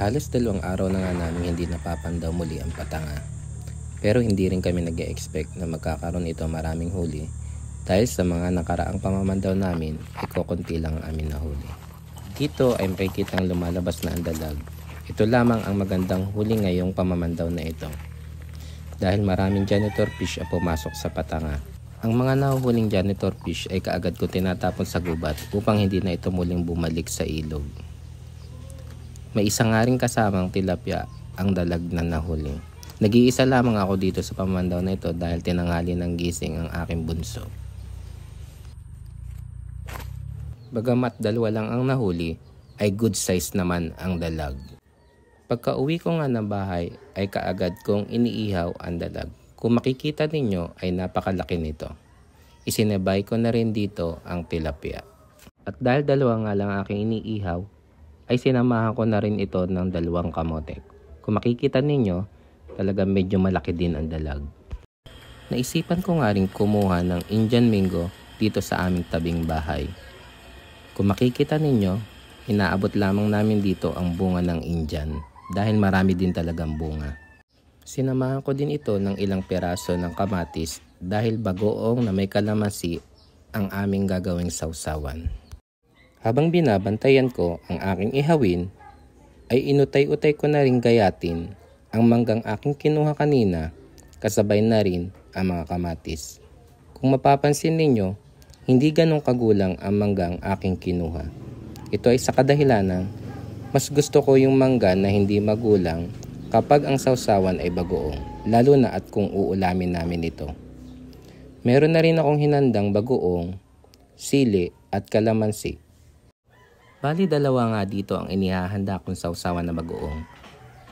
Halos 2 araw na nga namin hindi napapandaw muli ang patanga. Pero hindi rin kami nag-e-expect na magkakaroon ito maraming huli dahil sa mga nakaraang pamamandaw namin ay kukunti lang ang amin na huli. Dito ay makikitang lumalabas na ang dalag. Ito lamang ang magandang huli ngayong pamamandaw na ito dahil maraming janitor fish ang pumasok sa patanga. Ang mga nahuhuling janitor fish ay kaagad ko tinatapon sa gubat upang hindi na ito muling bumalik sa ilog. May isa nga rin kasamang tilapia ang dalag na nahuli. Nag-iisa lamang ako dito sa pamandaw na ito dahil tinanghali ng gising ang aking bunso. Bagamat 2 lang ang nahuli, ay good size naman ang dalag. Pagka uwi ko nga ng bahay ay kaagad kong iniihaw ang dalag. Kung makikita ninyo ay napakalaki nito. Isinabay ko na rin dito ang tilapia. At dahil 2 nga lang aking iniihaw, ay sinamahan ko na rin ito ng 2 kamote. Kung makikita ninyo, talaga medyo malaki din ang dalag. Naisipan ko nga rin kumuha ng Indian Mango dito sa aming tabing bahay. Kung makikita ninyo, inaabot lamang namin dito ang bunga ng Indian dahil marami din talagang bunga. Sinamahan ko din ito ng ilang piraso ng kamatis dahil bagoong na may kalamansi ang aming gagawing sausawan. Habang binabantayan ko ang aking ihawin, ay inutay-utay ko na rin gayatin ang manggang aking kinuha kanina kasabay na rin ang mga kamatis. Kung mapapansin ninyo, hindi ganong kagulang ang manggang aking kinuha. Ito ay sa kadahilanan, mas gusto ko yung mangga na hindi magulang kapag ang sausawan ay bagoong, lalo na at kung uulamin namin ito. Meron na rin akong hinandang bagoong, sili at kalamansi. Bali 2 nga dito ang inihahanda kong sausawan na bagoong.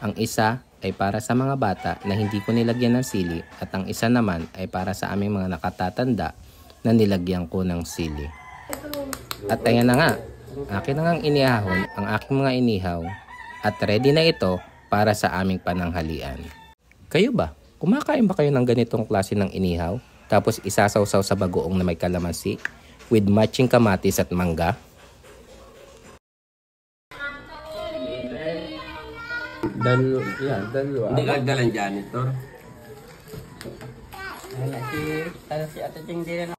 Ang isa ay para sa mga bata na hindi ko nilagyan ng sili at ang isa naman ay para sa aming mga nakatatanda na nilagyan ko ng sili. At ayan na nga, akin na ngang inihahon ang aking mga inihaw at ready na ito para sa aming pananghalian. Kayo ba? Kumakain ba kayo ng ganitong klase ng inihaw tapos isasawsaw sa bagoong na may kalamansi with matching kamatis at mangga? Dalawa. Hindi ka dalang janitor. Si Ate Ting din